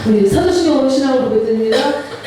우리 사도신경 신앙으로 고백드립니다.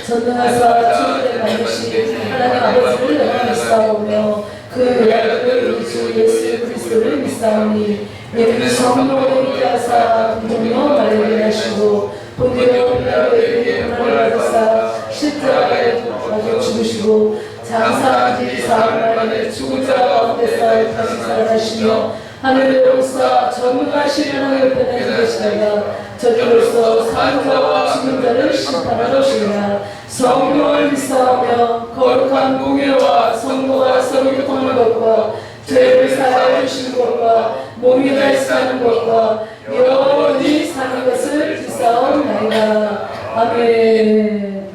전능하사 천국에 만드신 하나님 아버지를 영원히 믿사오며 그 아들을 우리 주 예수 그리스도를 믿사오니 이는 성령으로 있게 하사 동정녀 마리아를 하시고 본디오 빌라도에게 고난을 받으사 십자가에 못 죽으시고 장사한 지 사흘 만에 죽은 자 가운데서 다시 살아나시며 하늘에 오르사 전능하신 하나님 편에 계시다가 저리로서 사는 자와 죽은 자를 심판하러 오시리라. 성령을 믿사오며 거룩한 공예와 성도가 서로 교통하는 것과 죄를 사하여 주시는 것과 몸이 다시 사는 것과 영원히 사는 것을 믿사옵나이다. 아멘.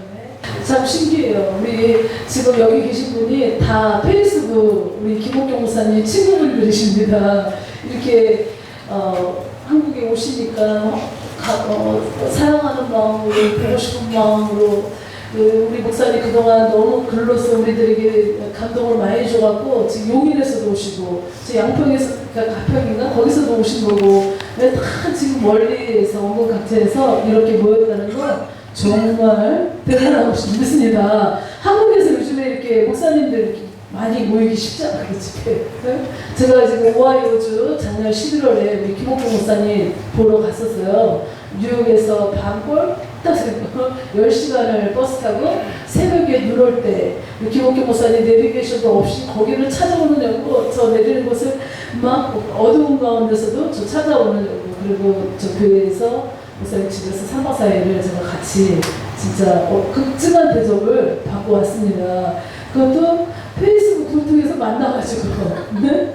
참 신기해요. 우리 지금 여기 계신 분이 다 페이스북 우리 김옥경 목사님 친구분들이십니다. 이렇게 한국에 오시니까 사랑하는 마음으로 보고 싶은 마음으로 우리 목사님 그동안 너무 글로서 우리들에게 감동을 많이 줘갖고 지금 용인에서도 오시고 양평에서 가평인가 거기서도 오신 거고 다 지금 멀리에서 온 것 같아서 이렇게 모였다는 건 정말 대단하고 믿습니다. 한국에서 요즘에 이렇게 목사님들 이렇게 많이 모이기 쉽지 않아요, 집에. 제가 지금 오하이오주 작년 11월에 우리 김옥경 목사님 보러 갔었어요. 뉴욕에서 밤골 딱 10시간을 버스 타고 새벽에 눈 올 때 김옥경 목사님 내비게이션도 없이 거기를 찾아오느냐고 저 내리는 곳을 막 어두운 가운데서도 저 찾아오느냐고 그리고 저 교회에서 목사님 집에서 3박 4일을 제가 같이 진짜 극진한 대접을 받고 왔습니다. 그것도 페이스북을 통해서 만나가지고 네?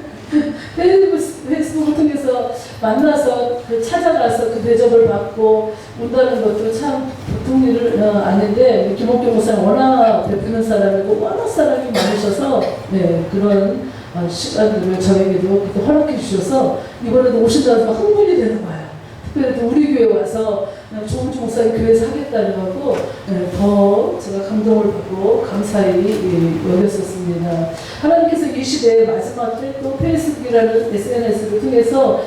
페이스북을 통해서 만나서 찾아가서 그 대접을 받고 온다는 것도 참 보통 일은 아닌데 김옥경 목사님 워낙 베푸는 사람이고 워낙 사람이 많으셔서 네, 그런 시간들을 저에게도 그렇게 허락해 주셔서 이번에도 오신다고 흥분이 되는 거예요. 특별히 우리 교회 와서 조은주 목사님 교회에서 하겠다고 하고 더 제가 감동을 받고 감사히 여겼었습니다. 하나님께서 이 시대에 마지막 때 또 페이스북이라는 SNS를 통해서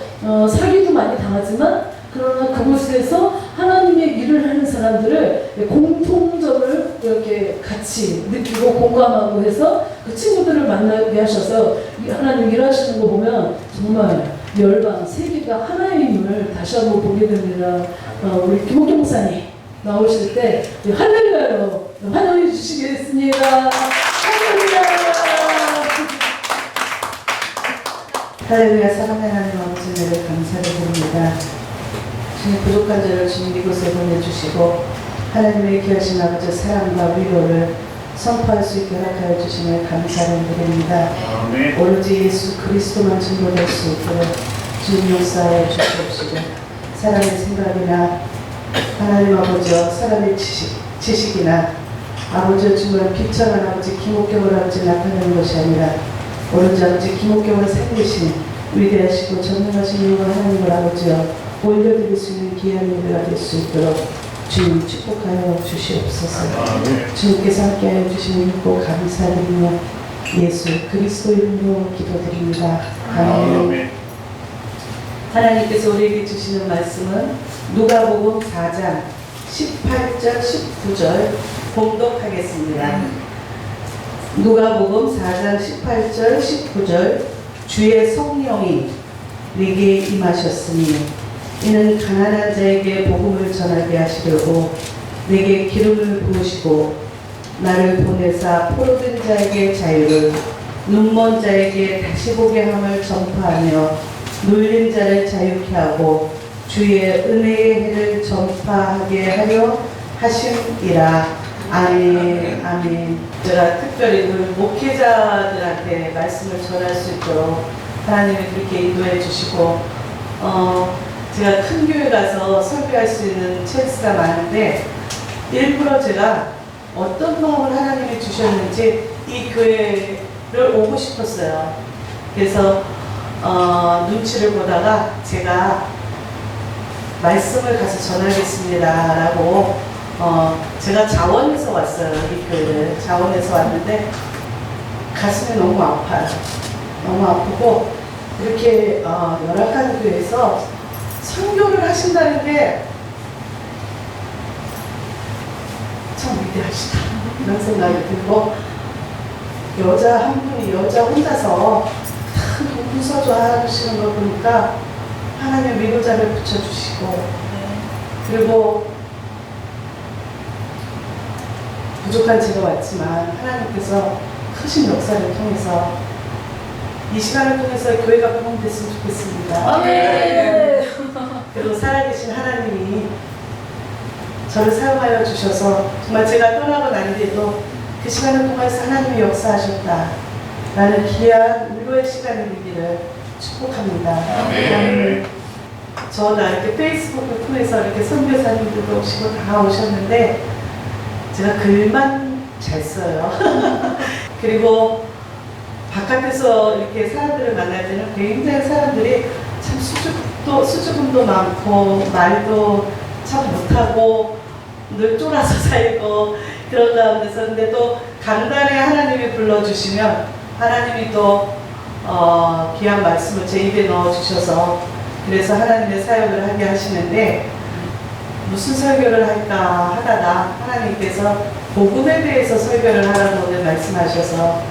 사기도 많이 당하지만 그러나 그곳에서 하나님의 일을 하는 사람들을 공통점을 이렇게 같이 느끼고 공감하고 해서 그 친구들을 만나게 하셔서 하나님 일하시는 거 보면 정말 열방, 세계가 하나의 힘을 다시 한번 보게 됩니다. 우리 김옥경 목사님 나오실 때 할렐루야로 환영해 주시겠습니다. 할렐루야. 할렐루야. 사랑하는 하나님 아버지 은혜를 감사를 드립니다. 주님 부족한 자를 주님 이곳에 보내주시고 하나님의 귀하신 아버지 사랑과 위로를 선포할 수 있게 허락하여 주심에 감사를 드립니다. 오로지 예수 그리스도만 증거될 수 있도록 주님 용서하여 주시옵시고 사람의 생각이나 하나님 아버지와 사람의 지식이나 아버지와 주님을 비천한 아버지 김옥경을 아버지 나타내는 것이 아니라 오로지 아버지 김옥경을 살리신 위대하시고 전능하신 영원 하나님을 아버지와 올려드릴 수 있는 귀한 예배가 될 수 있도록 주님 축복하여 주시옵소서. 주님께서 함께하여 주시는 믿고 감사드리며 예수 그리스도 이름으로 기도드립니다. 아멘. 하나님께서 우리에게 주시는 말씀은 누가복음 4장 18절 19절 봉독하겠습니다. 누가복음 4장 18절 19절 주의 성령이 내게 임하셨으니 이는 가난한 자에게 복음을 전하게 하시려고 내게 기름을 부으시고 나를 보내사 포로된 자에게 자유를 눈먼 자에게 다시 보게 함을 전파하며 눌린 자를 자유케 하고 주의 은혜의 해를 전파하게 하려 하심이라. 아멘. 아멘. 제가 특별히 목회자들한테 말씀을 전할 수 있도록 하나님이 그렇게 인도해 주시고 제가 큰 교회 가서 설교할 수 있는 찬스가 많은데 일부러 제가 어떤 도움을 하나님이 주셨는지 이 교회를 오고 싶었어요. 그래서 눈치를 보다가 제가 말씀을 가서 전하겠습니다 라고 제가 자원에서 왔어요. 이 교회를 자원에서 왔는데 가슴이 너무 아파요. 너무 아프고 이렇게 열악한 교회에서 선교를 하신다는 게 참 위대하시다 이런 생각이 들고, 여자 한 분이 여자 혼자서 큰 동부서주 하시는 걸 보니까 하나님 위로자를 붙여주시고, 그리고 부족한 제가 왔지만 하나님께서 크신 역사를 통해서 이 시간을 통해서 교회가 부흥됐으면 좋겠습니다. 아멘. 그리고 살아계신 하나님이 저를 사용하여 주셔서 정말 제가 떠나고 난 뒤에도 그 시간을 통해서 하나님이 역사하셨다 라는 귀한 위로의 시간이 되기를 축복합니다. 아멘. 저나 이렇게 페이스북을 통해서 이렇게 선교사님들도 오시고 다 오셨는데 제가 글만 잘 써요. 그리고 바깥에서 이렇게 사람들을 만날 때는 굉장히 사람들이 참 수줍음도 많고 말도 참 못하고 늘 쫄아서 살고 그런 가운데서, 근데 또 강단에 하나님이 불러주시면 하나님이 또 귀한 말씀을 제 입에 넣어주셔서 그래서 하나님의 사역을 하게 하시는데, 무슨 설교를 할까 하다가 하나님께서 복음에 대해서 설교를 하라고 오늘 말씀하셔서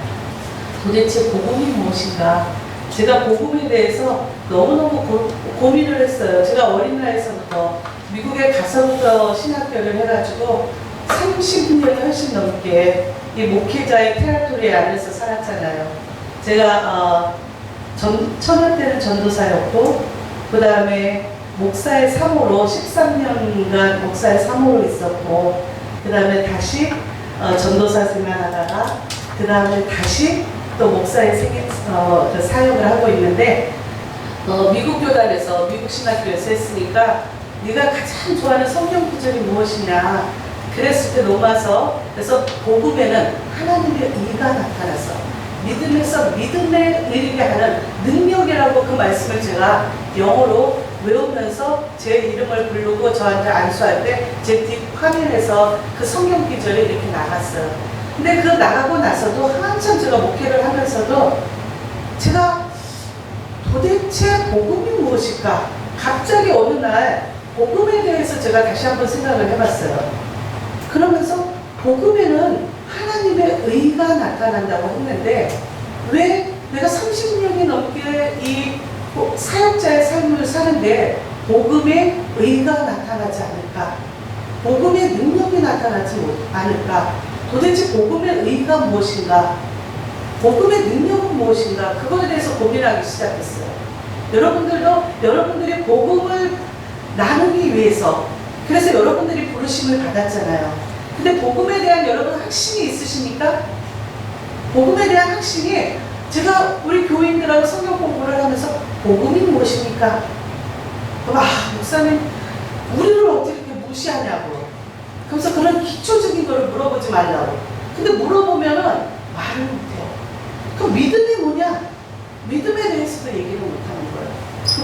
도대체 복음이 무엇인가, 제가 복음에 대해서 너무너무 고민을 했어요. 제가 어린 나이에서부터 미국에 가서부터 신학교를 해가지고 30년이 훨씬 넘게 이 목회자의 테라토리 안에서 살았잖아요. 제가 처녀 때는 전도사였고, 그 다음에 목사의 사모로 13년간 목사의 사모로 있었고, 그 다음에 다시 전도사 생활하다가 그 다음에 다시 또 목사의 그 사역을 하고 있는데, 미국 교단에서 미국 신학교에서 했으니까 네가 가장 좋아하는 성경 구절이 무엇이냐 그랬을 때 로마서, 그래서 복음에는 하나님의 의가 나타나서 믿음에서 믿음에 이르게 하는 능력이라고 그 말씀을 제가 영어로 외우면서 제 이름을 부르고 저한테 안수할 때 제 뒷 화면에서 그 성경 구절이 이렇게 나갔어요. 근데 그 나가고 나서도 한참 제가 목회를 하면서도 제가 도대체 복음이 무엇일까? 갑자기 어느 날 복음에 대해서 제가 다시 한번 생각을 해봤어요. 그러면서 복음에는 하나님의 의가 나타난다고 했는데 왜 내가 30년이 넘게 이 사역자의 삶을 사는데 복음의 의가 나타나지 않을까? 복음의 능력이 나타나지 않을까? 도대체 복음의 의가 무엇인가? 복음의 능력은 무엇인가? 그거에 대해서 고민하기 시작했어요. 여러분들도 여러분들이 복음을 나누기 위해서, 그래서 여러분들이 부르심을 받았잖아요. 근데 복음에 대한 여러분 확신이 있으십니까? 복음에 대한 확신이, 제가 우리 교인들하고 성경 공부를 하면서 복음이 무엇입니까? 목사님 우리를 어떻게 이렇게 무시하냐고. 그래서 그런 기초적인 거를 물어보지 말라고. 근데 물어보면은 말을 못해요. 그럼 믿음이 뭐냐? 믿음에 대해서도 얘기를 못하는 거예요.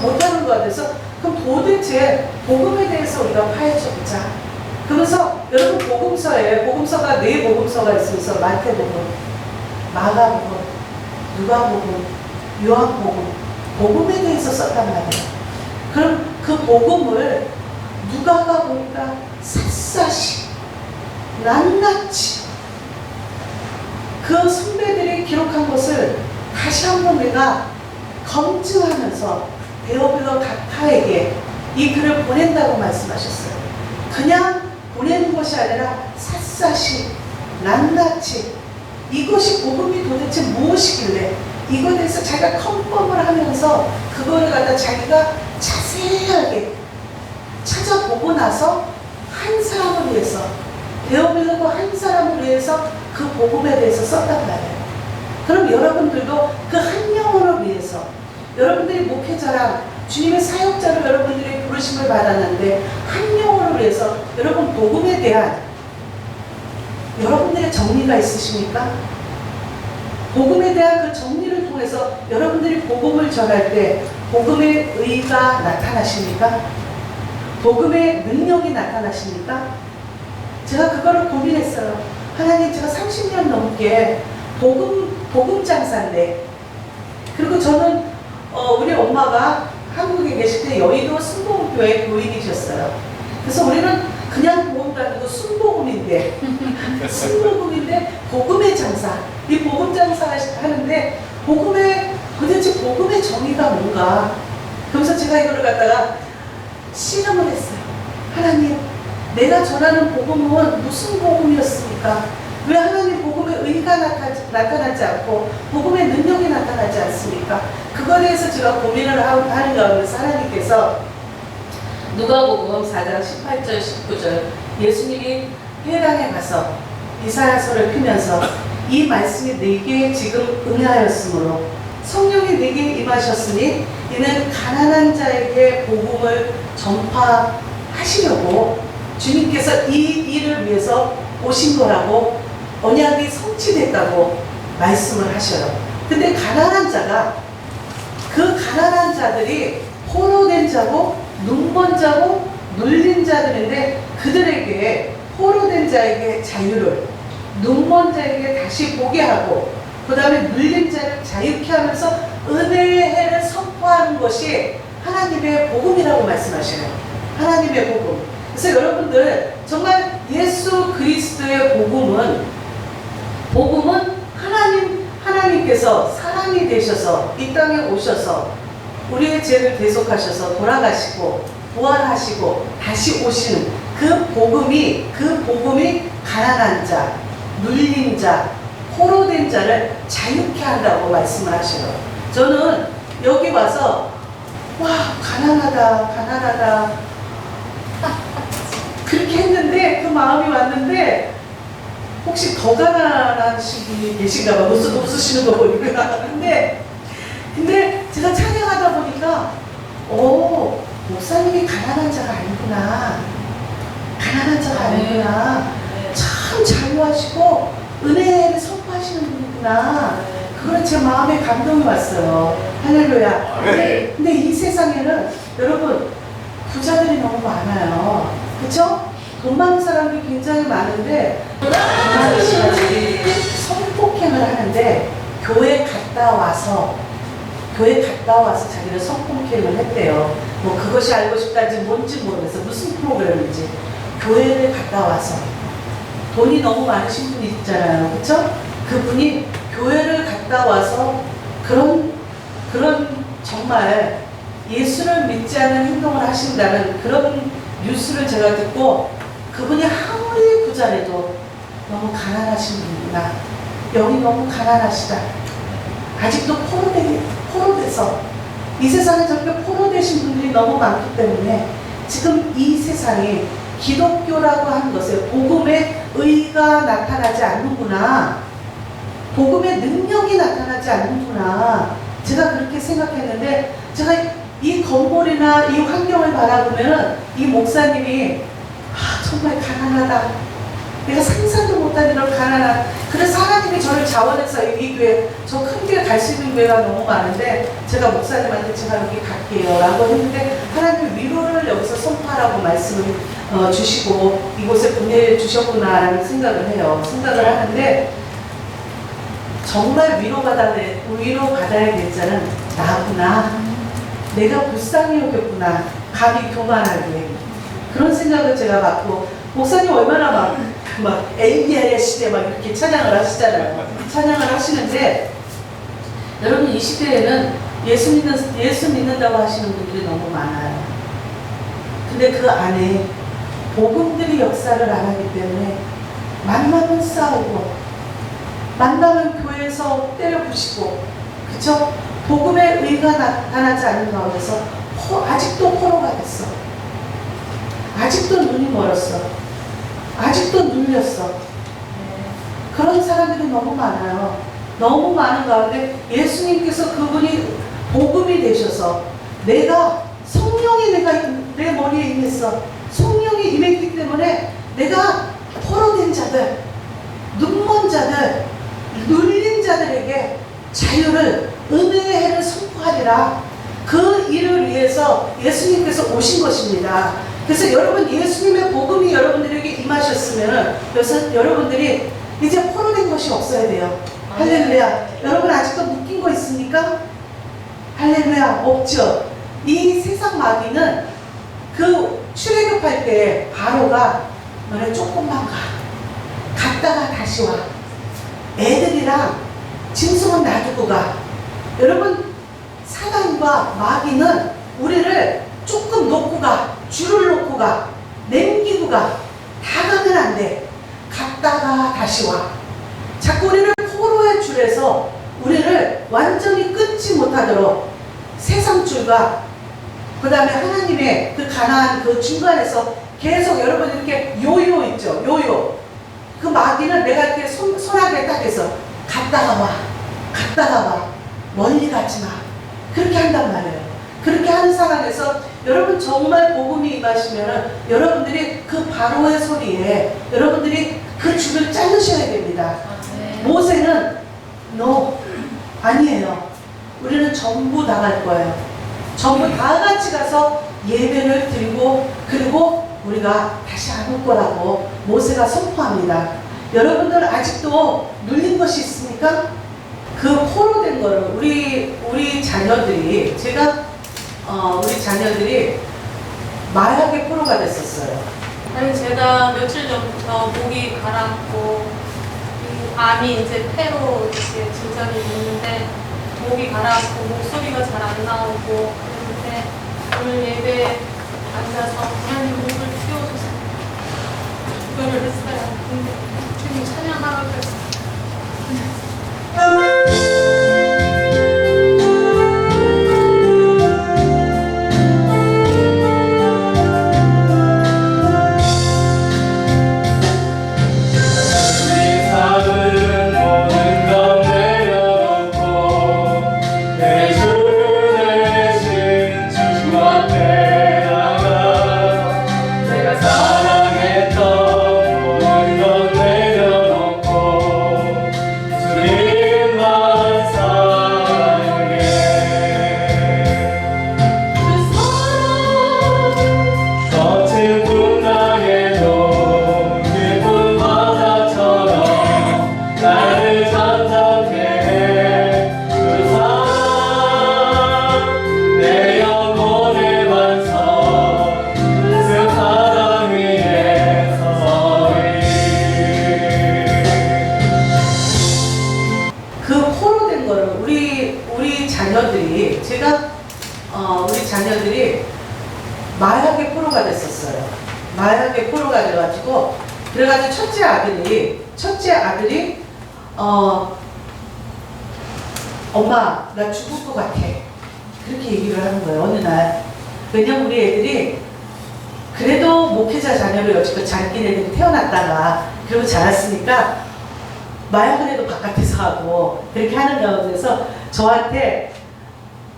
못하는 거 같아서 그럼 도대체 복음에 대해서 우리가 파헤쳐보자. 그러면서 여러분 복음서가 4복음서가 있으면서 마태복음, 마가복음, 누가복음, 요한복음, 복음에 대해서 썼단 말이에요. 그럼 그 복음을 누가가 보니까 샅샅이 낱낱이 그 선배들이 기록한 것을 다시 한번 내가 검증하면서 데오빌러 각하에게 이 글을 보낸다고 말씀하셨어요. 그냥 보내는 것이 아니라 샅샅이 낱낱이 이것이 복음이 도대체 무엇이길래 이거에 대해서 자기가 컨펌을 하면서 그거를 갖다 자기가 자세하게 찾아보고 나서 한 사람을 위해서, 데오빌러고 한 사람을 위해서 그 복음에 대해서 썼단 말이에요. 그럼 여러분들도 그 한 영혼을 위해서, 여러분들이 목회자랑 주님의 사역자로 여러분들이 부르심을 받았는데 한 영혼을 위해서 여러분 복음에 대한 여러분들의 정리가 있으십니까? 복음에 대한 그 정리를 통해서 여러분들이 복음을 전할 때 복음의 의가 나타나십니까? 복음의 능력이 나타나십니까? 제가 그거를 고민했어요. 하나님, 제가 30년 넘게 복음 장사인데, 그리고 저는 우리 엄마가 한국에 계실 때 여의도 순복음교회 교인이셨어요. 그래서 우리는 그냥 복음도 아니고 순복음인데 신복음인데 복음의 장사. 이 복음 장사 하는데 도대체 복음의 정의가 뭔가. 그래서 제가 이거를 갖다가 실험을 했어요. 하나님, 내가 전하는 복음은 무슨 복음이었습니까? 왜 하나님 복음의 의가 나타나지 않고 복음의 능력이 나타나지 않습니까? 그거에 대해서 제가 고민을 하는 가운데서 하나님께서 누가복음 4장 18절 19절 예수님이 회당에 가서 이사야서를 펴면서 이 말씀이 내게 지금 응하였으므로 성령이 내게 임하셨으니 이는 가난한 자에게 복음을 전파하시려고 주님께서 이 일을 위해서 오신 거라고 언약이 성취됐다고 말씀을 하셔요. 근데 가난한 자가 그 가난한 자들이 포로된 자고 눈먼 자고 눌린 자들인데 그들에게 포로된 자에게 자유를 눈먼 자에게 다시 보게 하고 그 다음에 눌린 자를 자유케 하면서 은혜의 해를 선포하는 것이 하나님의 복음이라고 말씀하시네요. 하나님의 복음. 그래서 여러분들 정말 예수 그리스도의 복음은 하나님께서 사람이 되셔서 이 땅에 오셔서 우리의 죄를 대속하셔서 돌아가시고 부활하시고 다시 오시는 그 복음이 가난한 자, 눌린 자, 포로된 자를 자유케 한다고 말씀을 하셔요. 저는 여기 와서 와 가난하다 그렇게 했는데 그 마음이 왔는데 혹시 더 가난하신 분이 계신가 봐. 웃으시는 거 보니까. 근데 제가 찬양하다 보니까 목사님이 가난한 자가 아니구나. 참 자유하시고 은혜를 선포하시는 분이구나. 그걸 제 마음에 감동이 왔어요. 할렐루야. 근데 이 세상에는 여러분 부자들이 너무 많아요. 그쵸? 돈 많은 사람들이 굉장히 많은데 많은 사람들이 성폭행을 하는데 교회 갔다 와서 자기는 성폭행을 했대요. 뭐 그것이 알고 싶다는지 뭔지 모르겠어. 무슨 프로그램인지. 교회를 갔다 와서 돈이 너무 많으신 분이 있잖아요. 그쵸? 그분이 교회를 갔다 와서 그런 정말 예수를 믿지 않는 행동을 하신다는 그런 뉴스를 제가 듣고 그분이 아무리 부자래도 너무 가난하신 분이구나. 여기 너무 가난하시다. 아직도 포로돼서 이 세상에 저렇게 포로되신 분들이 너무 많기 때문에 지금 이 세상에 기독교라고 하는 것에 복음의 의가 나타나지 않는구나. 복음의 능력이 나타나지 않는구나. 제가 그렇게 생각했는데 제가 이 건물이나 이 환경을 바라보면 이 목사님이 정말 가난하다. 내가 상상도 못한 이런 가난한. 그래서 하나님이 저를 자원해서 이 교회, 저 큰 교회 갈 수 있는 교회가 너무 많은데 제가 목사님한테 제가 여기 갈게요 라고 했는데 하나님 위로를 여기서 선포하라고 말씀을 주시고 이곳에 보내주셨구나 라는 생각을 하는데 정말 위로받아야 될 자는 나구나. 내가 불쌍히 여겼구나. 감히 교만하게. 그런 생각을 제가 받고 목사님 얼마나 막 엘리야 시대 막 이렇게 찬양을 하시잖아요. 찬양을 하시는데 여러분 이 시대에는 예수 믿는다고 하시는 분들이 너무 많아요. 근데 그 안에 복음들이 역사를 안 하기 때문에 만나면 싸우고 만나면 교회에서 때려 부시고 그쵸? 복음의 의가 나타나지 않는 가운데서 아직도 포로가 됐어. 아직도 눈이 멀었어. 아직도 눌렸어. 그런 사람들이 너무 많아요. 너무 많은 가운데 예수님께서 그분이 복음이 되셔서 성령이 내 머리에 임했어. 성령이 임했기 때문에 내가 포로된 자들, 눈먼 자들, 눌린 자들에게 자유를, 은혜의 해를 선포하리라. 그 일을 위해서 예수님께서 오신 것입니다. 그래서 여러분 예수님의 복음이 여러분들에게 임하셨으면 여러분들이 이제 포로된 것이 없어야 돼요. 할렐루야. 여러분 아직도 묶인 거 있습니까? 할렐루야. 없죠. 이 세상 마귀는 그 출애굽할 때 바로가 너네 조금만 가. 갔다가 다시 와. 애들이랑 짐승은 놔두고 가. 여러분, 사단과 마귀는 우리를 조금 놓고 가, 줄을 놓고 가, 남기고 가. 다 가면 안 돼. 갔다가 다시 와. 자꾸 우리를 포로의 줄에서 우리를 완전히 끊지 못하도록 세상 줄과 그 다음에 하나님의 그 가나안 그 중간에서 계속 여러분 이렇게 요요 있죠. 요요. 그 마귀는 내가 이렇게 손아귀에 딱 해서 갔다가 와. 갔다가 와. 멀리 가지 마. 그렇게 한단 말이에요. 그렇게 하는 상황에서 여러분 정말 복음이 임하시면은 여러분들이 그 바로의 소리에 여러분들이 그 줄을 자르셔야 됩니다. 모세는 no, 아니에요. 우리는 전부 나갈 거예요. 전부 다 같이 가서 예배를 드리고 그리고 우리가 다시 안 올 거라고 모세가 선포합니다. 여러분들 아직도 눌린 것이 있습니까? 그 포로된 거를 우리 자녀들이 우리 자녀들이 마약의 포로가 됐었어요. 아니 제가 며칠 전부터 목이 가라앉고 암이 이제 폐로 이렇게 진전이 있는데 목이 가라앉고 목소리가 잘 안 나오고 그랬는데 오늘 예배에 앉아서 하나님 목을 틔워주세요. 그거를 했어요. 근데 주님 찬양하라고 했어요. 우리 자녀들이 마약의 포로가 됐었어요. 마약의 포로가 돼가지고 그래가지고 첫째 아들이 엄마 나 죽을 것 같아 그렇게 얘기를 하는 거예요. 어느 날. 왜냐면 우리 애들이 그래도 목회자 자녀로 여지껏 자기 애들이 태어났다가 그리고 자랐으니까 마약을 해도 바깥에서 하고 그렇게 하는 가운데서 저한테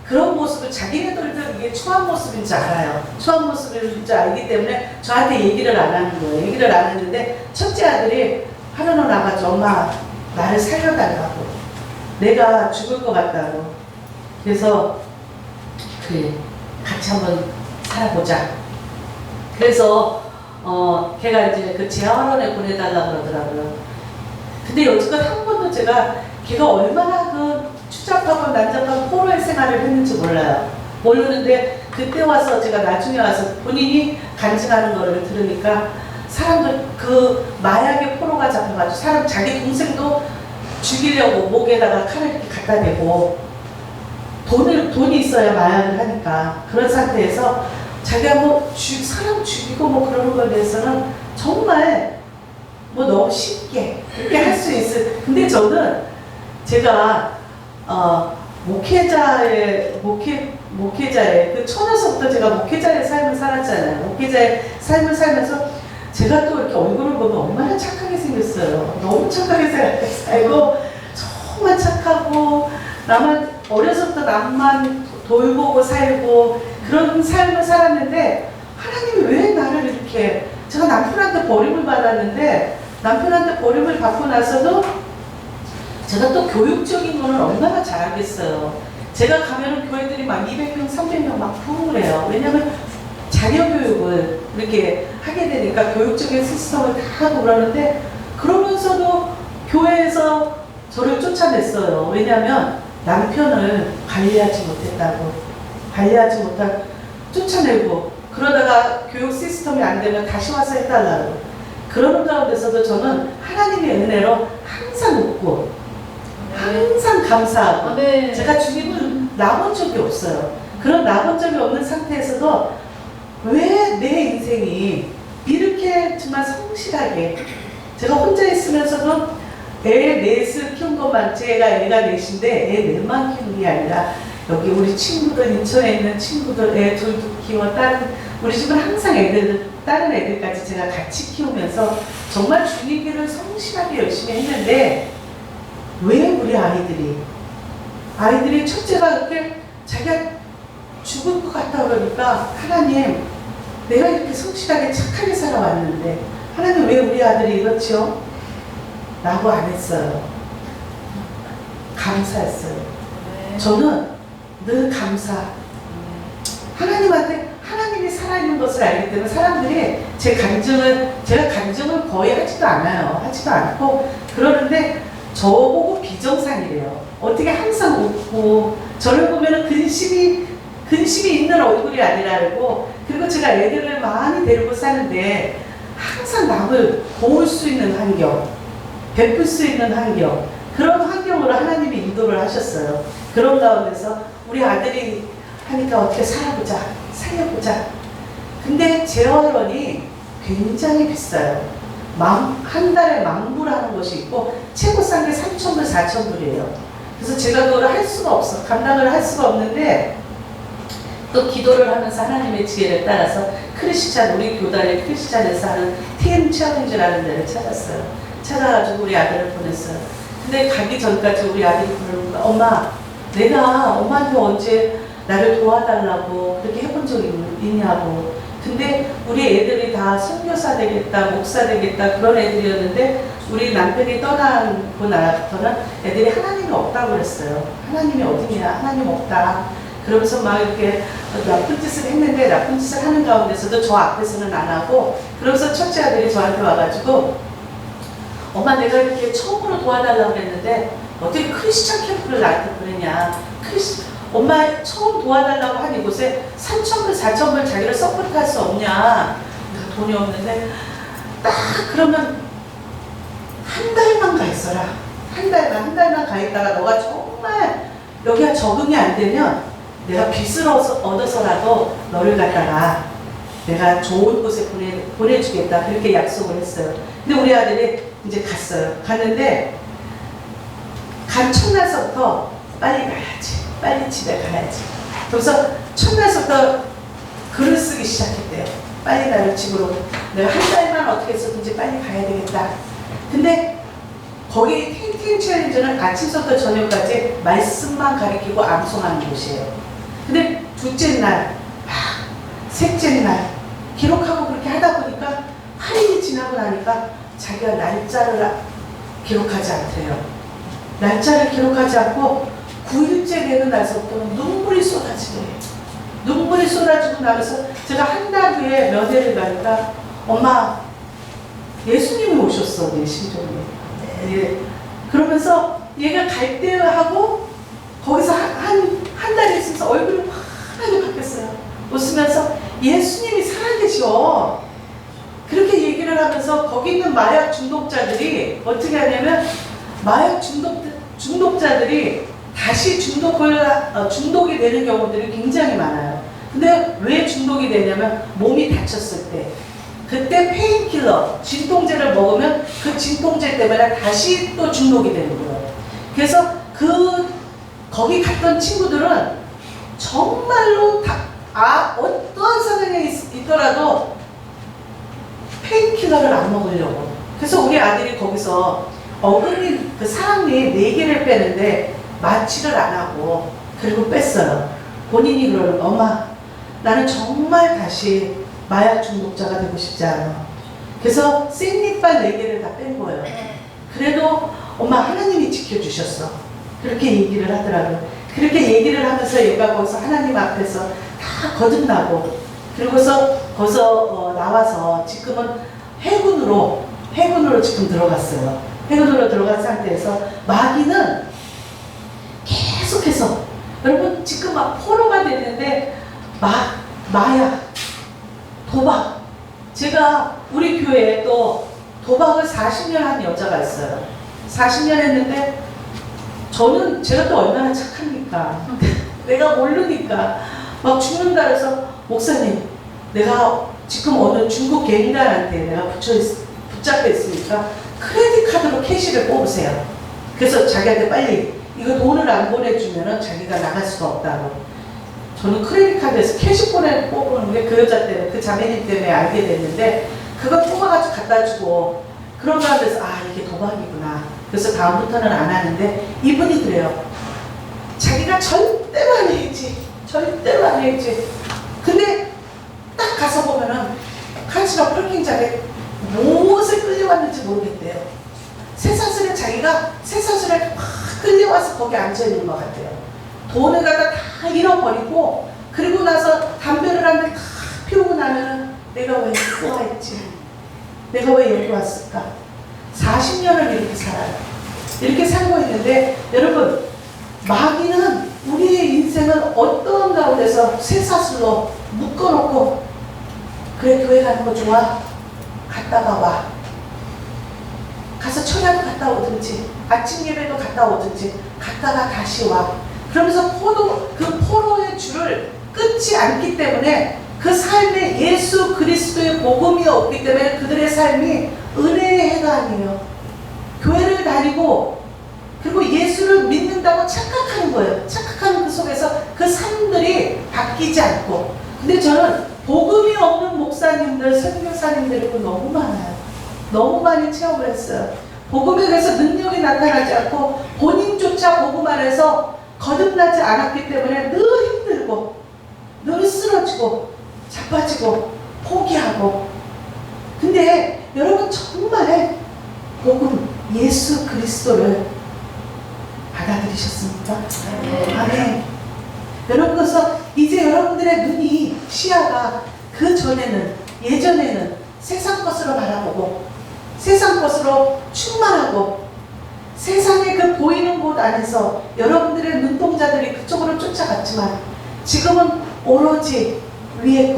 그런 모습을 자기네들도 이게 초한 모습인 줄 알아요. 초한 모습인 줄 알기 때문에 저한테 얘기를 안 하는 거예요. 얘기를 안 했는데 첫째 아들이 하루는 나가서 엄마 나를 살려달라고 내가 죽을 것 같다고 그래서 그래 같이 한번 살아보자. 그래서 걔가 이제 그 재활원에 보내달라고 그러더라고요. 근데 여지껏 한 번도 제가 걔가 얼마나 그 추잡하고 난잡한 포로의 생활을 했는지 몰라요. 모르는데 그때 와서 제가 나중에 와서 본인이 간증하는 거를 들으니까 사람들 그 마약의 포로가 잡혀가지고 사람 자기 동생도 죽이려고 목에다가 칼을 이렇게 갖다 대고 돈이 있어야 마약을 하니까 그런 상태에서 자기가 뭐 사람 죽이고 뭐 그러는 거에 대해서는 정말 뭐 너무 쉽게 그렇게 할 수 있을. 근데 저는 제가 목회자의 그 초녀서부터 제가 목회자의 삶을 살았잖아요. 목회자의 삶을 살면서 제가 또 이렇게 얼굴을 보면 얼마나 착하게 생겼어요. 너무 착하게 살고 정말 착하고 어려서부터 남만 돌보고 살고 그런 삶을 살았는데 하나님이 왜 나를 이렇게 제가 남편한테 버림을 받았는데 남편한테 버림을 받고 나서도 제가 또 교육적인 거는 얼마나 잘하겠어요. 제가 가면은 교회들이 막 200명, 300명 막 부흥을 해요. 왜냐면 자녀 교육을 이렇게 하게 되니까 교육적인 시스템을 다 하고 그러는데 그러면서도 교회에서 저를 쫓아냈어요. 왜냐면 남편을 관리하지 못한 쫓아내고 그러다가 교육 시스템이 안 되면 다시 와서 해달라고. 그러는 가운데서도 저는 하나님의 은혜로 항상 웃고 항상 감사하고 네. 제가 주님을 나본 적이 없어요. 그런 나본 적이 없는 상태에서도 왜 내 인생이 이렇게 정말 성실하게 제가 혼자 있으면서도 애 넷을 키운 것만 제가 애가 넷인데 애 넷만 키운 게 아니라 여기 우리 친구들 인천에 있는 친구들 애 둘도 키워 다른 우리 집은 항상 애들 다른 애들까지 제가 같이 키우면서 정말 주님 길을 성실하게 열심히 했는데 왜 우리 아이들이 첫째가 그렇게 자기가 죽을 것 같다 그러니까 하나님 내가 이렇게 성실하게 착하게 살아왔는데 하나님 왜 우리 아들이 이렇지요? 라고 안 했어요. 감사했어요. 저는 늘 감사. 하나님한테 하나님이 살아있는 것을 알기 때문에 사람들이 제가 간증을 거의 하지도 않아요. 하지도 않고 그러는데 저보고 비정상이래요. 어떻게 항상 웃고 저를 보면은 근심이 있는 얼굴이 아니라고. 그리고 제가 애들을 많이 데리고 사는데 항상 남을 도울 수 있는 환경, 베풀 수 있는 환경, 그런 환경으로 하나님이 인도를 하셨어요. 그런 가운데서 우리 아들이 하니까 어떻게 살려보자. 근데 재활원이 굉장히 비싸요. 한 달에 만불하는 것이 있고 최고 싼 게 3,000불, 4,000불이에요. 그래서 제가 그걸 감당을 할 수가 없는데 또 기도를 하면서 하나님의 지혜를 따라서 우리 교단의 크리스찬에서 하는 팀 챌린지라는 데를 찾았어요. 찾아가지고 우리 아들을 보냈어요. 근데 가기 전까지 우리 아들이 그러는 거야. 엄마, 내가 엄마한테 언제 나를 도와달라고 그렇게 해본 적이 있냐고. 근데 우리 애들이 다 선교사 되겠다, 목사 되겠다 그런 애들이었는데 우리 남편이 떠나고 나부터는 애들이 하나님이 없다고 그랬어요. 하나님이 어디냐, 하나님 없다. 그러면서 막 이렇게 나쁜 짓을 했는데 나쁜 짓을 하는 가운데서도 저 앞에서는 안 하고 그러면서 첫째 아들이 저한테 와가지고 엄마 내가 이렇게 처음으로 도와달라고 했는데 어떻게 크리스찬 캠프를 나한테 보내냐. 엄마 처음 도와달라고 한 이곳에 3,000불, 4,000불 자기를 서포트할 수 없냐. 내가 돈이 없는데 딱 그러면 한 달만 가 있어라. 한 달만 가 있다가 너가 정말 여기가 적응이 안 되면 내가 빚을 얻어서라도 너를 갖다가 내가 좋은 곳에 보내주겠다. 그렇게 약속을 했어요. 근데 우리 아들이 이제 갔어요. 갔는데 간 첫날서부터 빨리 가야지. 빨리 집에 가야지. 그래서 첫날부터 글을 쓰기 시작했대요. 빨리 나를 집으로. 내가 한 달만 어떻게 해서든지 빨리 가야 되겠다. 근데 거기 팀 챌린저는 아침부터 저녁까지 말씀만 가르치고 암송하는 곳이에요. 근데 둘째 날, 셋째 날 기록하고 그렇게 하다 보니까 8일이 지나고 나니까 자기가 날짜를 기록하지 않대요. 날짜를 기록하지 않고 9일째 되는 날서부터 눈물이 쏟아지더래요. 눈물이 쏟아지고 나면서 제가 한 달 후에 면회를 가니까 엄마 예수님이 오셨어 내 심정에. 네. 그러면서 얘가 갈대하고 거기서 한 달 있으면서 얼굴이 환하게 바뀌었어요. 웃으면서 예수님이 살아계셔. 그렇게 얘기를 하면서 거기 있는 마약 중독자들이 어떻게 하냐면 마약 중독자들이 다시 중독이 되는 경우들이 굉장히 많아요. 근데 왜 중독이 되냐면 몸이 다쳤을 때 그때 페인킬러, 진통제를 먹으면 그 진통제 때문에 다시 또 중독이 되는 거예요. 그래서 거기 갔던 친구들은 정말로 어떠한 상황에 있더라도 페인킬러를 안 먹으려고. 그래서 우리 아들이 거기서 어금니, 사랑니 4개를 빼는데 마취를 안 하고 그리고 뺐어요. 본인이 그러는 엄마 나는 정말 다시 마약 중독자가 되고 싶지 않아. 그래서 샌잎발 4개를 다 뺀 거예요. 그래도 엄마 하나님이 지켜주셨어. 그렇게 얘기를 하더라고요. 그렇게 얘기를 하면서 얘가 거기서 하나님 앞에서 다 거듭나고 그리고서 거기서 나와서 지금은 해군으로 지금 들어갔어요. 해군으로 들어간 상태에서 마귀는 계속해서 여러분 지금 막 포로가 됐는데 마약, 도박. 제가 우리 교회에 또 도박을 40년 한 여자가 있어요. 40년 했는데 저는 제가 또 얼마나 착합니까? 내가 모르니까 막 죽는다 그래서 목사님 내가 지금 어느 중국 갱단한테 내가 붙잡혀 있으니까 크레딧 카드로 캐시를 뽑으세요. 그래서 자기한테 빨리 이거 돈을 안 보내주면은 자기가 나갈 수가 없다고. 저는 크레딧 카드에서 캐시 뽑는 게 그 여자 때문에 그 자매님 때문에 알게 됐는데 그걸 뽑아가지고 갖다 주고 그런 가운데서 아 이게 도박이구나. 그래서 다음부터는 안 하는데 이분이 그래요. 자기가 절대로 안 해야지. 절대로 안 해야지. 근데 딱 가서 보면은 카지노 파킹장에 무엇을 끌려왔는지 모르겠대요. 쇠사슬에 자기가 쇠사슬에 막 끌려와서 거기 앉아있는 것 같아요. 돈을 갖다 다 잃어버리고 그리고 나서 담배를 한 대 다 피우고 나면은 내가 왜 여기 와 있지? 내가 왜 여기 왔을까? 40년을 이렇게 살아요. 이렇게 살고 있는데 여러분 마귀는 우리의 인생을 어떤 가운데서 쇠사슬로 묶어놓고 그래 교회 가는 거 좋아? 갔다가 와. 가서 철야도 갔다 오든지 아침 예배도 갔다 오든지 갔다가 다시 와. 그러면서 그 포로의 줄을 끊지 않기 때문에 그 삶에 예수 그리스도의 복음이 없기 때문에 그들의 삶이 은혜의 해가 아니에요. 교회를 다니고 그리고 예수를 믿는다고 착각하는 거예요. 착각하는 그 속에서 그 삶들이 바뀌지 않고. 근데 저는 복음이 없는 목사님들, 선교사님들이 너무 많아요. 너무 많이 체험을 했어요. 복음에 대해서 능력이 나타나지 않고 본인조차 복음 안에서 거듭나지 않았기 때문에 늘 힘들고 늘 쓰러지고 자빠지고 포기하고. 근데 여러분 정말 복음 예수 그리스도를 받아들이셨습니까? 아멘. 여러분 그래서 이제 여러분들의 눈이 시야가 그 전에는 예전에는 세상 것으로 바라보고 세상 것으로 충만하고 세상의 그 보이는 곳 안에서 여러분들의 눈동자들이 그쪽으로 쫓아갔지만 지금은 오로지 위의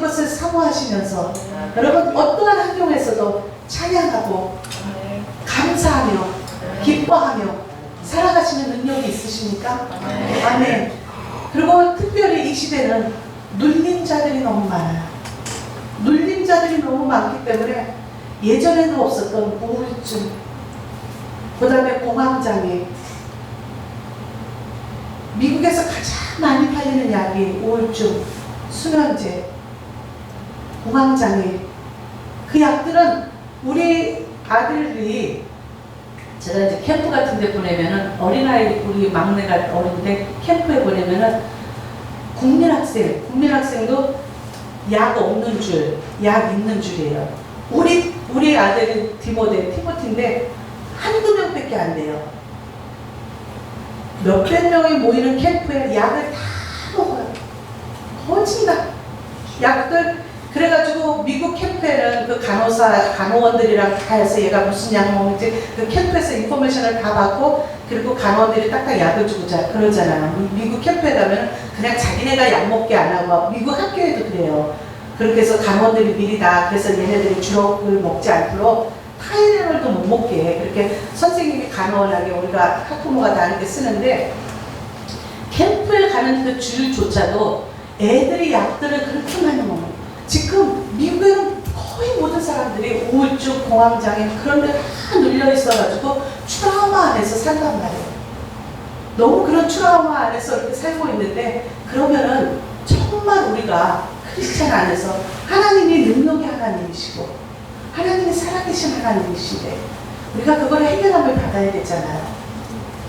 것을 사모하시면서 여러분 어떠한 환경에서도 찬양하고 감사하며 기뻐하며 살아가시는 능력이 있으십니까? 아멘. 그리고 특별히 이 시대는 눌린 자들이 너무 많아요. 눌린 자들이 너무 많기 때문에 예전에도 없었던 우울증, 그 다음에 공황장애. 미국에서 가장 많이 팔리는 약이 우울증, 수면제, 공황장애. 그 약들은 우리 아들이 제가 이제 캠프 같은 데 보내면은 어린아이, 우리 막내가 어린데 캠프에 보내면은 국민학생도 약 없는 줄, 약 있는 줄이에요. 우리 아들은 티모티인데 한두 명밖에 안 돼요. 몇백 명이 모이는 캠프에 약을 다 먹어요. 거진 다. 약들, 그래가지고 미국 캠프에는 그 간호원들이랑 다 해서 얘가 무슨 약 먹는지 그 캠프에서 인포메이션을 다 받고 그리고 간호원들이 딱딱 약을 주고 그러잖아요. 미국 캠프에 가면 그냥 자기네가 약 먹게 안 하고 미국 학교에도 그래요. 그렇게 해서 간호원들이 미리 다 그래서 얘네들이 주력을 먹지 않도록 타이레놀도 못 먹게 해. 그렇게 선생님이 간호원하게 우리가 학부모가 다 이렇게 쓰는데 캠프에 가는 그 줄조차도 애들이 약들을 그렇게 많이 먹는. 지금 미국에는 거의 모든 사람들이 우울증, 공황장애 그런 데 다 눌려 있어가지고 트라우마 안에서 산단 말이에요. 너무 그런 트라우마 안에서 이렇게 살고 있는데 그러면은 정말 우리가 크리스찬 안에서 하나님이 능력의 하나님이시고 하나님이 살아계신 하나님이신데 우리가 그걸 해결함을 받아야 되잖아요.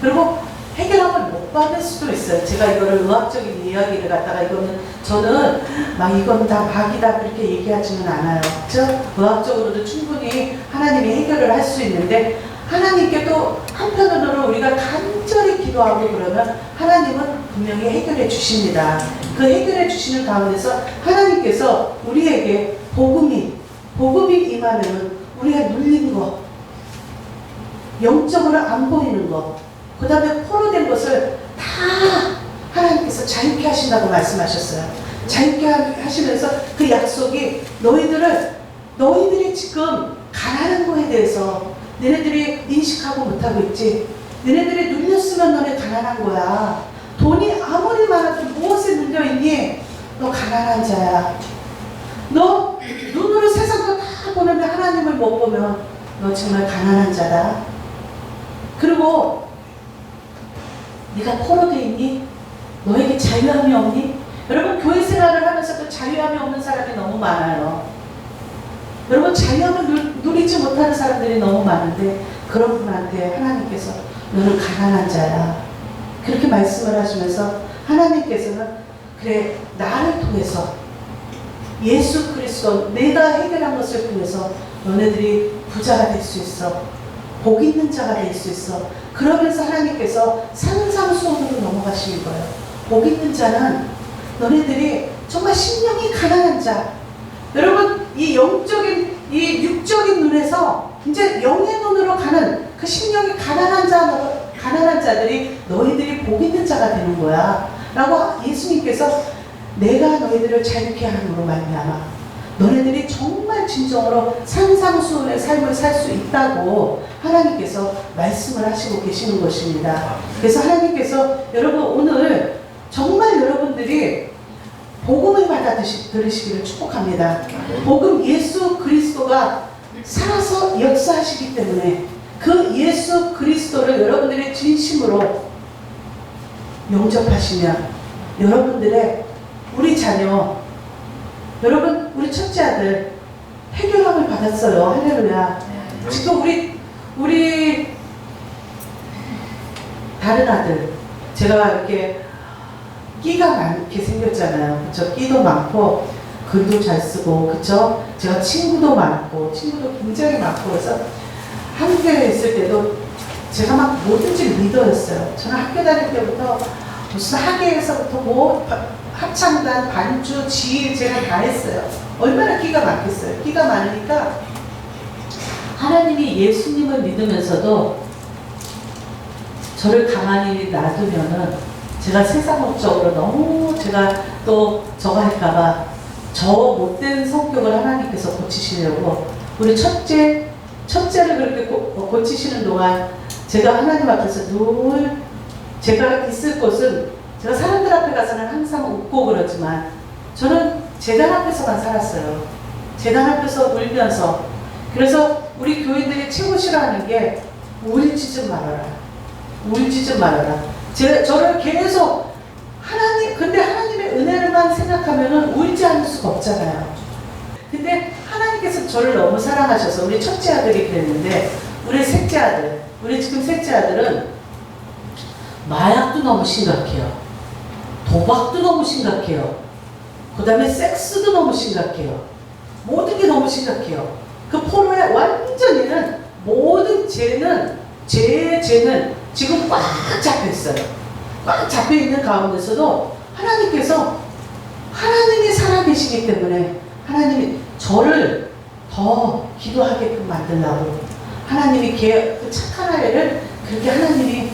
그리고 해결함을 못 받을 수도 있어요. 제가 이거를 의학적인 이야기를 갖다가 이거는 저는 막 이건 다 마귀다 그렇게 얘기하지는 않아요. 그렇죠? 의학적으로도 충분히 하나님이 해결을 할 수 있는데 하나님께도 한편으로는 우리가 간절히 기도하고 그러면 하나님은 분명히 해결해 주십니다. 그 해결해 주시는 가운데서 하나님께서 우리에게 복음이 임하면 우리가 눌린 거, 영적으로 안 보이는 거, 그 다음에 포로된 것을 다 하나님께서 자유케 하신다고 말씀하셨어요. 자유케 하시면서 그 약속이 너희들이 지금 가난한 거에 대해서 너네들이 인식하고 못하고 있지. 너네들이 눌렸으면 너네 가난한 거야. 돈이 아무리 많아도 무엇에 눌려있니? 너 가난한 자야. 너 눈으로 세상 거 다 보는데 하나님을 못 보면 너 정말 가난한 자다. 그리고 네가 포로돼 있니? 너에게 자유함이 없니? 여러분, 교회 생활을 하면서도 자유함이 없는 사람이 너무 많아요. 여러분, 자유함을 누리지 못하는 사람들이 너무 많은데 그런 분한테 하나님께서 너는 가난한 자야. 그렇게 말씀을 하시면서 하나님께서는 그래, 나를 통해서 예수 그리스도 내가 해결한 것을 통해서 너네들이 부자가 될 수 있어. 복 있는 자가 될 수 있어. 그러면서 하나님께서 산상수훈으로 넘어가시는 거예요. 복 있는 자는 너네들이 정말 심령이 가난한 자. 여러분, 이 영적인, 이 육적인 눈에서 이제 영의 눈으로 가는 그 심령이 가난한 자들이 너희들이 복 있는 자가 되는 거야. 라고 예수님께서 내가 너희들을 자유케 함으로 말미암아 너네들이 정말 진정으로 산상수훈의 삶을 살 수 있다고 하나님께서 말씀을 하시고 계시는 것입니다. 그래서 하나님께서 여러분 오늘 정말 여러분들이 복음을 받아 들으시기를 축복합니다. 복음 예수 그리스도가 살아서 역사하시기 때문에 그 예수 그리스도를 여러분들이 진심으로 영접하시면 여러분들의 우리 자녀, 여러분 우리 첫째 아들 해결함을 받았어요. 할렐루야. 지금 우리 다른 아들, 제가 이렇게 끼가 많게 생겼잖아요. 그쵸? 끼도 많고 글도 잘 쓰고, 그쵸? 제가 친구도 많고 친구도 굉장히 많고, 그래서 한국에 있을 때도 제가 막 뭐든지 리더였어요. 저는 학교 다닐 때부터 무슨 학예에서부터 뭐 합창단, 반주, 지휘 제가 다 했어요. 얼마나 끼가 많겠어요. 끼가 많으니까 하나님이 예수님을 믿으면서도 저를 가만히 놔두면은 제가 세상적으로 너무 제가 또 저거 할까봐 저 못된 성격을 하나님께서 고치시려고 우리 첫째를 그렇게 고치시는 동안 제가 하나님 앞에서 늘 제가 있을 곳은 제가 사람들 앞에 가서는 항상 웃고 그러지만 저는 제단 앞에서만 살았어요. 제단 앞에서 울면서. 그래서 우리 교인들이 최고 싫어하는 게 울지 좀 말아라. 울지 좀 말아라. 저를 계속 근데 하나님의 은혜를만 생각하면은 울지 않을 수가 없잖아요. 근데 하나님께서 저를 너무 사랑하셔서 우리 첫째 아들이 그랬는데 우리 지금 셋째 아들은 마약도 너무 심각해요. 도박도 너무 심각해요. 그 다음에 섹스도 너무 심각해요. 모든 게 너무 심각해요. 그 포로에 완전히는 모든 죄는 지금 꽉 잡혀있어요. 꽉 잡혀있는 가운데서도 하나님이 살아계시기 때문에 하나님이 저를 더 기도하게끔 만들려고 하나님이 그 착한 아이를 그렇게 하나님이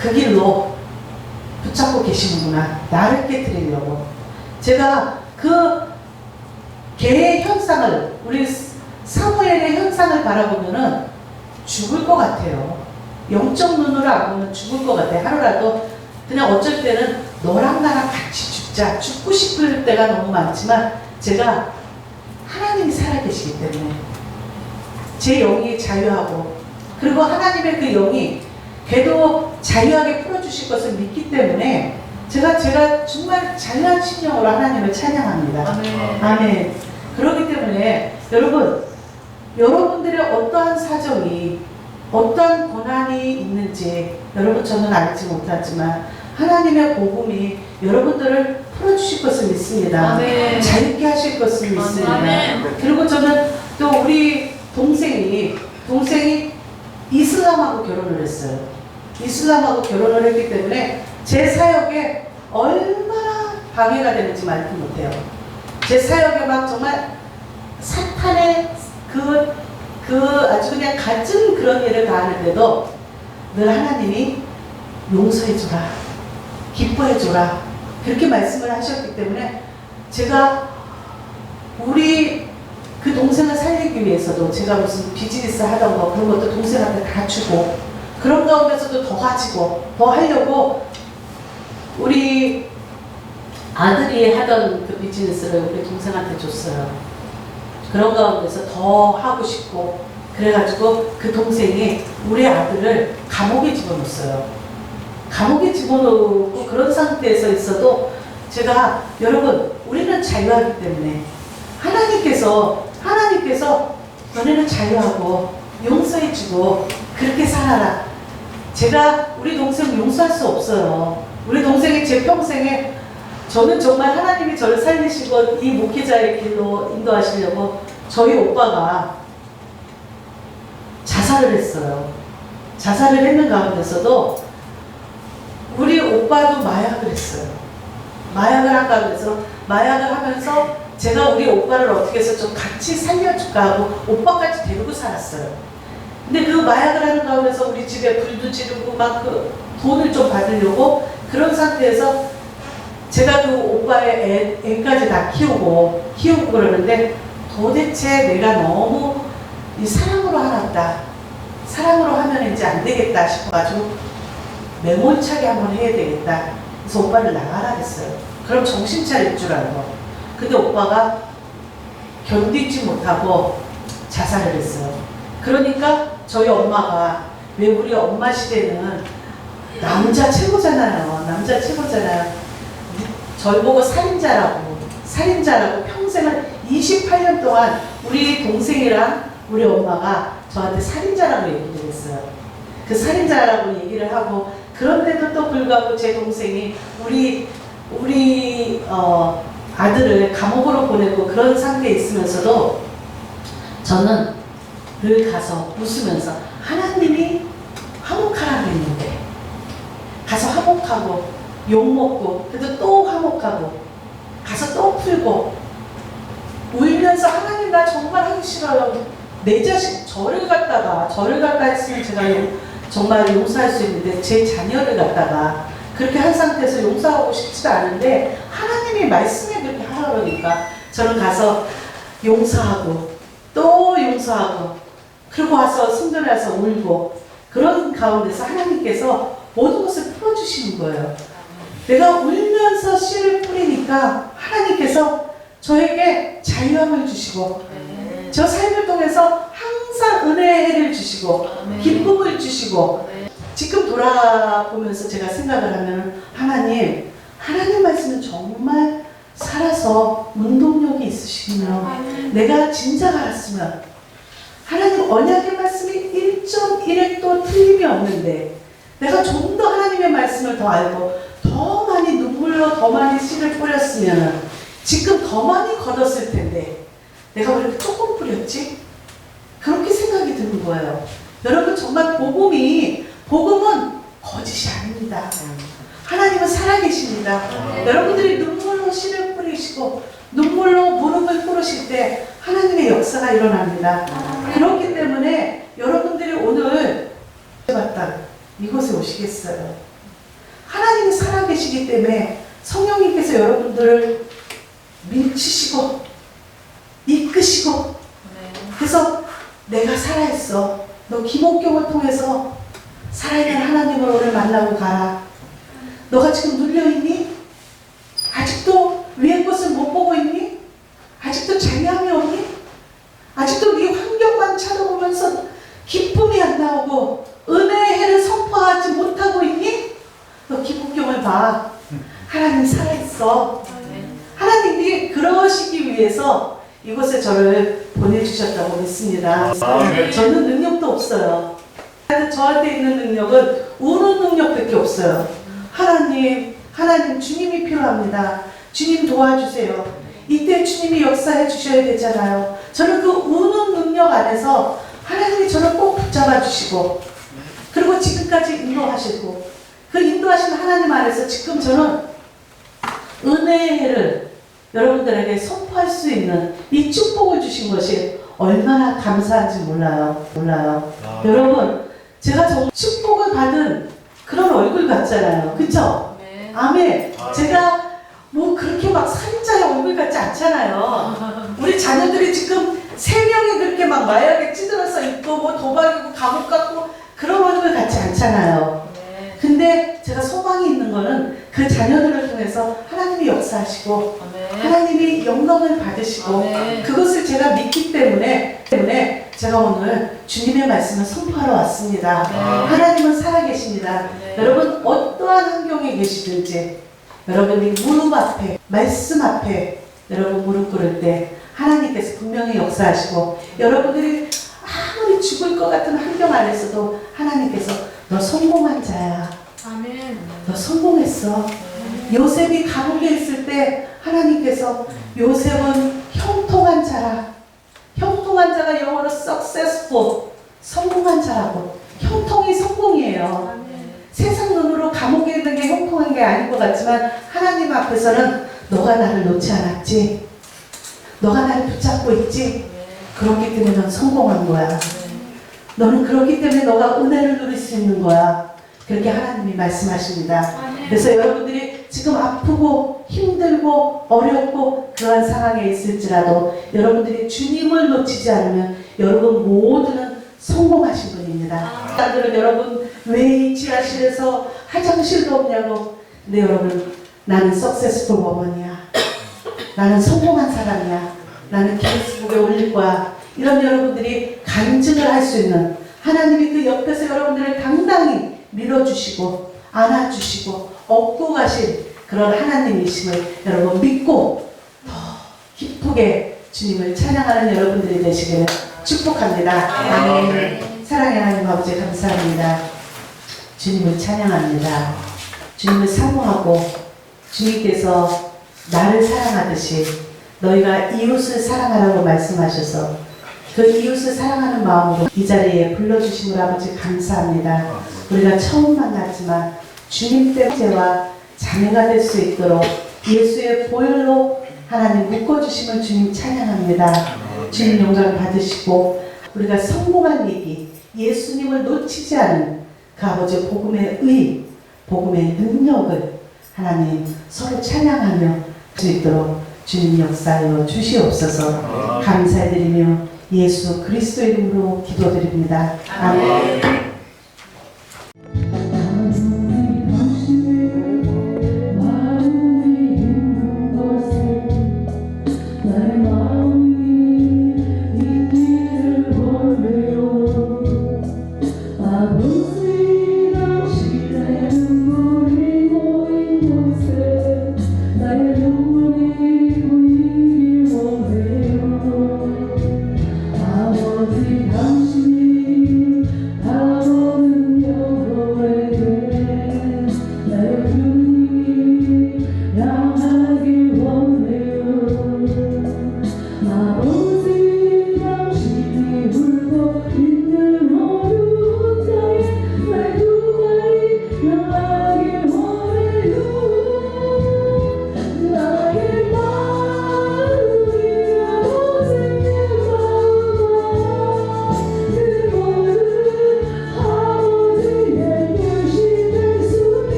그 길로 붙잡고 계시는구나. 나를 깨뜨리려고. 제가 그 개의 현상을, 우리 사무엘의 현상을 바라보면은 죽을 것 같아요. 영적 눈으로 안 보면 죽을 것 같아요. 하루라도 그냥 어쩔 때는 너랑 나랑 같이 죽자. 죽고 싶을 때가 너무 많지만 제가 하나님이 살아계시기 때문에 제 영이 자유하고 그리고 하나님의 그 영이 걔도 자유하게 풀어주실 것을 믿기 때문에 제가 정말 자유한 심령으로 하나님을 찬양합니다. 아멘. 아멘. 그렇기 때문에 여러분들의 어떠한 사정이 어떠한 고난이 있는지 여러분 저는 알지 못하지만 하나님의 복음이 여러분들을 풀어주실 것을 믿습니다. 아멘. 자유케 하실 것을 믿습니다. 아멘. 그리고 저는 또 우리 동생이 이슬람하고 결혼을 했어요. 이슬람하고 결혼을 했기 때문에 제 사역에 얼마나 방해가 되는지 말도 못해요. 제 사역에 막 정말 사탄의 아주 그냥 갖은 그런 일을 다 하는데도 늘 하나님이 용서해줘라, 기뻐해줘라 그렇게 말씀을 하셨기 때문에 제가 우리 그 동생을 살기 위해서도 제가 무슨 비즈니스 하던 거 그런 것도 동생한테 다 주고 그런 가운데서도 더 가지고 더 하려고 우리 아들이 하던 그 비즈니스를 우리 동생한테 줬어요. 그런 가운데서 더 하고 싶고 그래가지고 그 동생이 우리 아들을 감옥에 집어넣었어요. 감옥에 집어넣고 그런 상태에서 있어도 제가 여러분 우리는 자유하기 때문에 하나님께서 너네는 자유하고 용서해주고 그렇게 살아라. 제가 우리 동생 용서할 수 없어요. 우리 동생이 제 평생에 저는 정말 하나님이 저를 살리시고 이 목회자의 길로 인도하시려고 저희 오빠가 자살을 했어요. 자살을 했는 가운데서도 우리 오빠도 마약을 했어요. 마약을 한 가운데서 마약을 하면서 제가 우리 오빠를 어떻게 해서 좀 같이 살려줄까 하고 오빠까지 데리고 살았어요. 근데 그 마약을 하는 가운데서 우리 집에 불도 지르고 막 그 돈을 좀 받으려고 그런 상태에서 제가 그 오빠의 애까지 다 키우고 그러는데 도대체 내가 너무 이 사랑으로 하놨다. 사랑으로 하면 이제 안 되겠다 싶어가지고 매몰차게 한번 해야 되겠다. 그래서 오빠를 나가라 했어요. 그럼 정신 차릴 줄 알고. 근데 오빠가 견디지 못하고 자살을 했어요. 그러니까 저희 엄마가 왜 우리 엄마 시대는 남자 최고잖아요. 남자 최고잖아요. 절 보고 살인자라고 평생을 28년 동안 우리 동생이랑 우리 엄마가 저한테 살인자라고 얘기를 했어요. 그 살인자라고 얘기를 하고 그런데도 또 불구하고 제 동생이 우리 아들을 감옥으로 보내고 그런 상태에 있으면서도 저는 늘 가서 웃으면서 하나님이 화목하라고 했는데 가서 화목하고 욕먹고 그래도 또 화목하고 가서 또 풀고 울면서 하나님 나 정말 하기 싫어요. 내 자식 저를 갖다가 했으면 제가 정말 용서할 수 있는데 제 자녀를 갖다가 그렇게 한 상태에서 용서하고 싶지도 않은데 하나님이 말씀에 그렇게 하라고 하니까 저는 가서 용서하고 또 용서하고 그리고 와서 성전에 와서 울고 그런 가운데서 하나님께서 모든 것을 풀어주시는 거예요. 내가 울면서 씨를 뿌리니까 하나님께서 저에게 자유함을 주시고 저 삶을 통해서 항상 은혜의 해를 주시고 기쁨을 주시고 지금 돌아보면서 제가 생각을 하면 하나님 말씀은 정말 살아서 운동력이 있으시며 내가 진작 알았으면 하나님 언약의 말씀이 1.1획도 틀림이 없는데 내가 좀 더 하나님의 말씀을 더 알고 더 많이 눈물로 더 많이 씨를 뿌렸으면 지금 더 많이 걷었을 텐데 내가 왜 이렇게 조금 뿌렸지? 그렇게 생각이 드는 거예요. 여러분 정말 복음은 거짓이 아닙니다. 하나님은 살아계십니다. 여러분들이 눈물로 씨를 뿌리시고 눈물로 무릎을 꿇으실 때 하나님의 역사가 일어납니다. 그렇기 때문에 여러분들이 오늘 맞다 이곳에 오시겠어요. 하나님이 살아계시기 때문에 성령님께서 여러분들을 밀치시고 이끄시고 그래서 내가 살아있어. 너 김옥경을 통해서 살아있는 하나님을 오늘 만나고 가라. 너가 지금 눌려있니? 아직도 위의 것을 못 보고 있니? 아직도 장애함이 없니? 아직도 네 환경만 쳐다보면서 기쁨이 안 나오고 은혜의 해를 선포하지 못하고 있니? 너 김옥경을 봐. 하나님 살아있어. 하나님이 그러시기 위해서 이곳에 저를 보내주셨다고 믿습니다. 저는 능력도 없어요. 저한테 있는 능력은 우는 능력밖에 없어요. 하나님 주님이 필요합니다. 주님 도와주세요. 이때 주님이 역사해 주셔야 되잖아요. 저는 그 우는 능력 안에서 하나님이 저를 꼭 붙잡아 주시고 그리고 지금까지 인도하시고 그 인도하신 하나님 안에서 지금 저는 은혜의 해를 여러분들에게 선포할 수 있는 이 축복을 주신 것이 얼마나 감사한지 몰라요. 여러분 제가 정말 축복을 받은 그런 얼굴 같잖아요. 그쵸? 네. 아멘. 제가 뭐 그렇게 막 살인자의 얼굴 같지 않잖아요. 우리 자녀들이 지금 3명이 그렇게 막 마약에 찌들어서 있고 뭐 도박이고 감옥 갔고 그런 것 같지 않잖아요. 아멘. 근데 제가 소망이 있는 거는 그 자녀들을 통해서 하나님이 역사하시고 아멘. 하나님이 영광을 받으시고 아멘. 그것을 제가 믿기 때문에 제가 오늘 주님의 말씀을 선포하러 왔습니다. 하나님은 살아계십니다. 아멘. 여러분 어떠한 환경에 계시든지 여러분이 무릎 앞에 말씀 앞에 여러분 무릎 꿇을 때 하나님께서 분명히 역사하시고 여러분들이 아무리 죽을 것 같은 환경 안에서도 하나님께서 너 성공한 자야. 아멘. 너 성공했어. 요셉이 감옥에 있을 때 하나님께서 요셉은 형통한 자라. 형통한 자가 영어로 successful, 성공한 자라고. 형통이 성공이에요. 아멘. 세상 눈으로 감옥에 있는 게 형통한 게 아닌 것 같지만 하나님 앞에서는 너가 나를 놓지 않았지. 너가 나를 붙잡고 있지. 그렇기 때문에 넌 성공한 거야. 너는 그렇기 때문에 너가 은혜를 누릴 수 있는 거야. 그렇게 하나님이 말씀하십니다. 아멘. 그래서 여러분들이 지금 아프고 힘들고 어렵고 그러한 상황에 있을지라도 여러분들이 주님을 놓치지 않으면 여러분 모두는 성공하신 분입니다. 사람들은 여러분 왜 지하실에서 화장실도 없냐고. 근데 여러분 나는 석세스풀 워먼이야. 나는 성공한 사람이야. 나는 기네스북에 올릴 거야. 이런 여러분들이 간증을 할 수 있는 하나님이 그 옆에서 여러분들을 당당히 밀어주시고 안아주시고 업고 가신 그런 하나님이심을 여러분 믿고 더 기쁘게 주님을 찬양하는 여러분들이 되시기를 축복합니다. 아멘. 사랑의 하나님 아버지 감사합니다. 주님을 찬양합니다. 주님을 사모하고 주님께서 나를 사랑하듯이 너희가 이웃을 사랑하라고 말씀하셔서 그 이웃을 사랑하는 마음으로 이 자리에 불러주심을 아버지 감사합니다. 우리가 처음 만났지만 주님 때문에와 자매가 될 수 있도록 예수의 보혈로 하나님 묶어주심을 주님 찬양합니다. 주님 영광 받으시고 우리가 성공한 얘기 예수님을 놓치지 않은 그 아버지 복음의 의, 복음의 능력을 하나님 서로 찬양하며 할 수 있도록 주님 역사하여 주시옵소서. 감사드리며 예수 그리스도 이름으로 기도드립니다. 아멘.